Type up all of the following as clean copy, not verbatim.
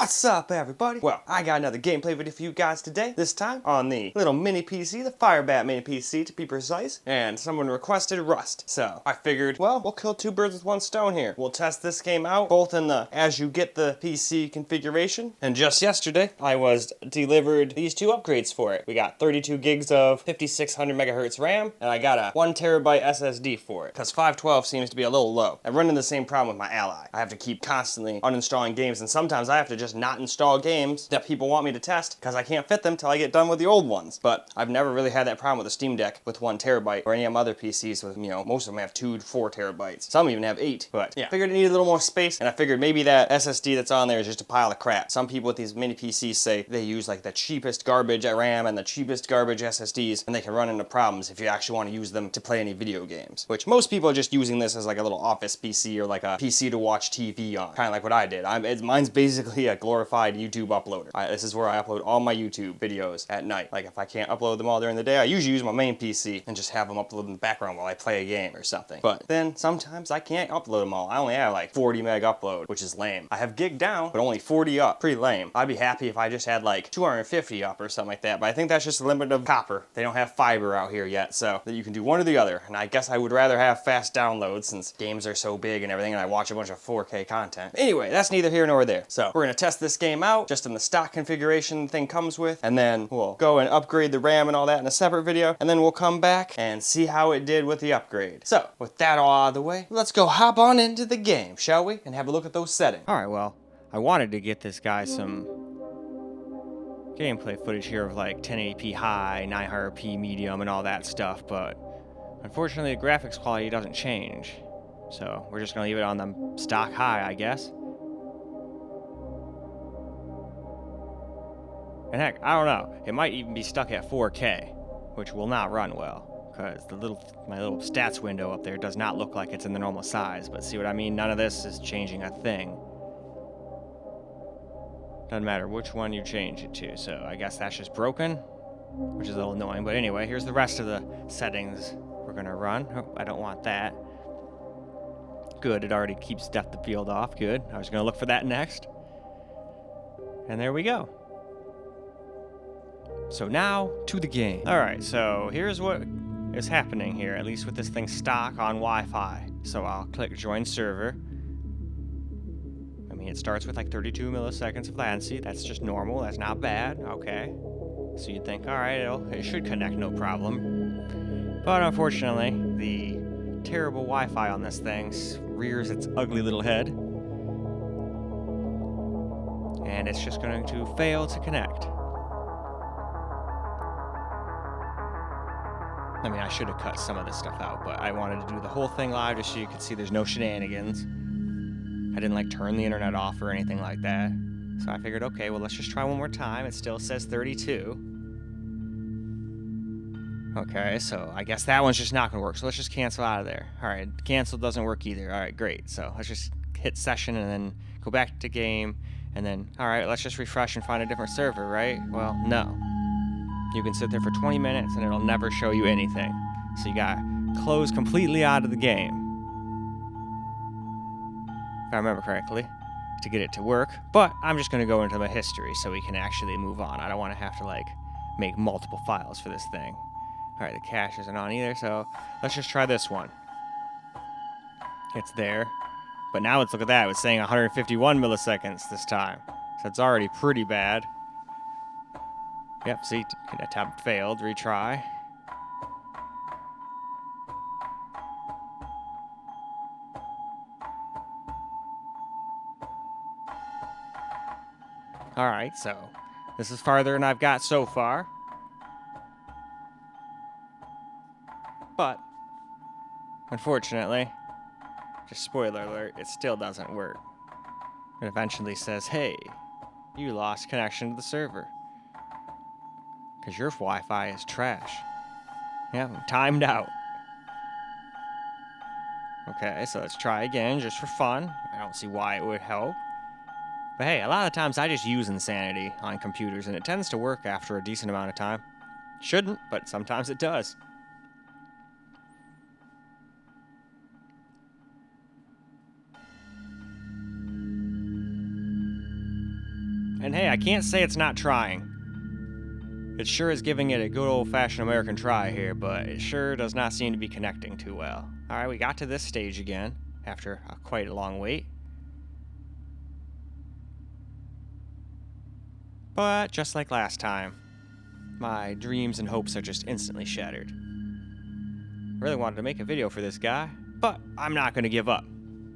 What's up, everybody? Well, I got another gameplay video for you guys today. This time on the little mini PC, the FIREBAT mini PC to be precise. And someone requested Rust. So I figured, well, we'll kill two birds with one stone here. We'll test this game out, both in the as you get the PC configuration. And just yesterday, I was delivered these two upgrades for it. We got 32 gigs of 5600 megahertz RAM, and I got a 1 terabyte SSD for it. Because 512 seems to be a little low. I run into the same problem with my Ally. I have to keep constantly uninstalling games, and sometimes I have to just not install games that people want me to test because I can't fit them till I get done with the old ones. But I've never really had that problem with the Steam Deck with 1 terabyte or any of my other PCs with, most of them have 2 to 4 terabytes. Some even have 8. But yeah, I figured it needed a little more space, and I figured maybe that SSD that's on there is just a pile of crap. Some people with these mini PCs say they use like the cheapest garbage RAM and the cheapest garbage SSDs, and they can run into problems if you actually want to use them to play any video games. Which most people are just using this as like a little office PC or like a PC to watch TV on. Kind of like what I did. Mine's basically a glorified YouTube uploader. This is where I upload all my YouTube videos at night. Like if I can't upload them all during the day, I usually use my main PC and just have them upload in the background while I play a game or something. But then sometimes I can't upload them all. I only have like 40 meg upload, which is lame. I have gig down, but only 40 up. Pretty lame. I'd be happy if I just had like 250 up or something like that, but I think that's just the limit of copper. They don't have fiber out here yet, so that you can do one or the other. And I guess I would rather have fast downloads since games are so big and everything, and I watch a bunch of 4K content. Anyway, that's neither here nor there. So we're gonna test this game out just in the stock configuration the thing comes with, and then we'll go and upgrade the RAM and all that in a separate video, and then we'll come back and see how it did with the upgrade. So with that all out of the way, let's go hop on into the game, shall we? And have a look at those settings. Alright, well, I wanted to get this guy some gameplay footage here of like 1080p high, 900p medium, and all that stuff, but unfortunately the graphics quality doesn't change. So we're just gonna leave it on the stock high, I guess. And heck, I don't know, it might even be stuck at 4K, which will not run well, because my little stats window up there does not look like it's in the normal size, but see what I mean? None of this is changing a thing. Doesn't matter which one you change it to, so I guess that's just broken, which is a little annoying. But anyway, here's the rest of the settings we're gonna run. Oh, I don't want that. Good, it already keeps depth of field off. Good, I was gonna look for that next. And there we go. So now, to the game. Alright, so here's what is happening here, at least with this thing stock on Wi-Fi. So I'll click join server. I mean, it starts with like 32 milliseconds of latency. That's just normal. That's not bad. Okay. So you'd think, all right, it should connect no problem. But unfortunately, the terrible Wi-Fi on this thing rears its ugly little head. And it's just going to fail to connect. I mean, I should have cut some of this stuff out, but I wanted to do the whole thing live just so you could see there's no shenanigans. I didn't like turn the internet off or anything like that. So I figured, okay, well, let's just try one more time. It still says 32. Okay, so I guess that one's just not gonna work. So let's just cancel out of there. All right, cancel doesn't work either. All right, great. So let's just hit session and then go back to game. And then, all right, let's just refresh and find a different server, right? Well, no. You can sit there for 20 minutes and it'll never show you anything. So you gotta close completely out of the game, if I remember correctly, to get it to work. But I'm just gonna go into my history so we can actually move on. I don't wanna have to like make multiple files for this thing. All right, the cache isn't on either, so let's just try this one. It's there, but now let's look at that. It's saying 151 milliseconds this time. So it's already pretty bad. Yep, see, attempt failed, retry. Alright, so this is farther than I've got so far. But, unfortunately, just spoiler alert, it still doesn't work. It eventually says, hey, you lost connection to the server. Because your Wi-Fi is trash. Yeah, I'm timed out. Okay, so let's try again, just for fun. I don't see why it would help. But hey, a lot of times I just use insanity on computers, and it tends to work after a decent amount of time. Shouldn't, but sometimes it does. And hey, I can't say it's not trying. It sure is giving it a good old-fashioned American try here, but it sure does not seem to be connecting too well. Alright, we got to this stage again, after quite a long wait. But just like last time, my dreams and hopes are just instantly shattered. I really wanted to make a video for this guy, but I'm not going to give up.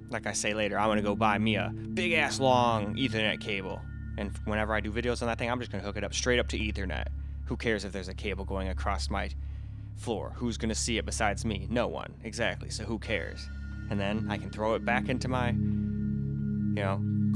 Like I say later, I'm going to go buy me a big-ass long Ethernet cable. And whenever I do videos on that thing, I'm just going to hook it up straight up to Ethernet. Who cares if there's a cable going across my floor? Who's going to see it besides me? No one. Exactly, so who cares? And then I can throw it back into my,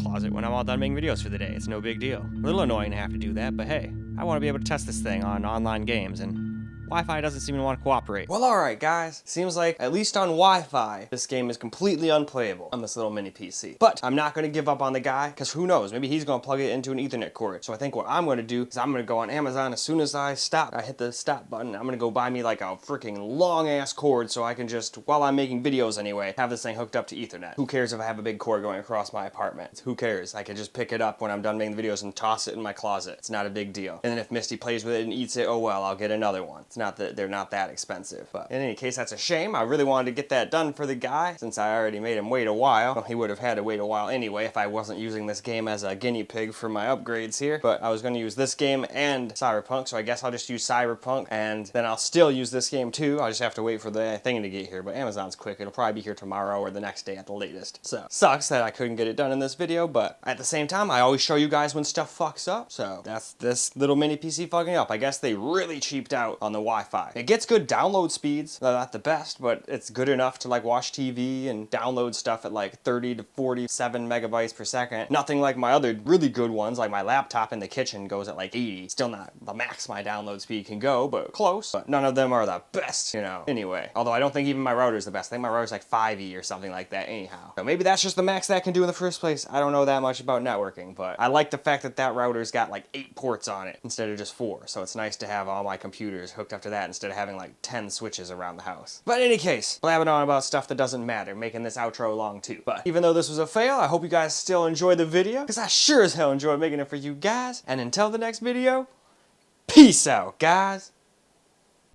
closet when I'm all done making videos for the day. It's no big deal. A little annoying to have to do that, but hey, I want to be able to test this thing on online games, and Wi-Fi doesn't seem to want to cooperate. Well, alright guys, seems like, at least on Wi-Fi, this game is completely unplayable on this little mini PC. But I'm not going to give up on the guy, because who knows, maybe he's going to plug it into an Ethernet cord. So I think what I'm going to do is I'm going to go on Amazon as soon as I hit the stop button, I'm going to go buy me like a freaking long-ass cord so I can just, while I'm making videos anyway, have this thing hooked up to Ethernet. Who cares if I have a big cord going across my apartment? Who cares? I can just pick it up when I'm done making the videos and toss it in my closet. It's not a big deal. And then if Misty plays with it and eats it, oh well, I'll get another one. It's not that they're not that expensive. But in any case, that's a shame. I really wanted to get that done for the guy since I already made him wait a while. Well, he would have had to wait a while anyway if I wasn't using this game as a guinea pig for my upgrades here. But I was going to use this game and Cyberpunk, so I guess I'll just use Cyberpunk and then I'll still use this game too. I'll just have to wait for the thing to get here. But Amazon's quick. It'll probably be here tomorrow or the next day at the latest. So sucks that I couldn't get it done in this video, but at the same time, I always show you guys when stuff fucks up. So that's this little mini PC fucking up. I guess they really cheaped out on the Wi-Fi. It gets good download speeds. They're not the best, but it's good enough to like watch TV and download stuff at like 30 to 47 megabytes per second. Nothing like my other really good ones, like my laptop in the kitchen goes at like 80. Still not the max my download speed can go, but close. But none of them are the best, Anyway, although I don't think even my router's the best. I think my router's like 5E or something like that anyhow. So maybe that's just the max that can do in the first place. I don't know that much about networking, but I like the fact that that router's got like 8 ports on it instead of just 4. So it's nice to have all my computers hooked up to that instead of having like 10 switches around the house. But in any case, blabbing on about stuff that doesn't matter, making this outro long too. But even though this was a fail, I hope you guys still enjoyed the video, because I sure as hell enjoyed making it for you guys. And until the next video, peace out, guys.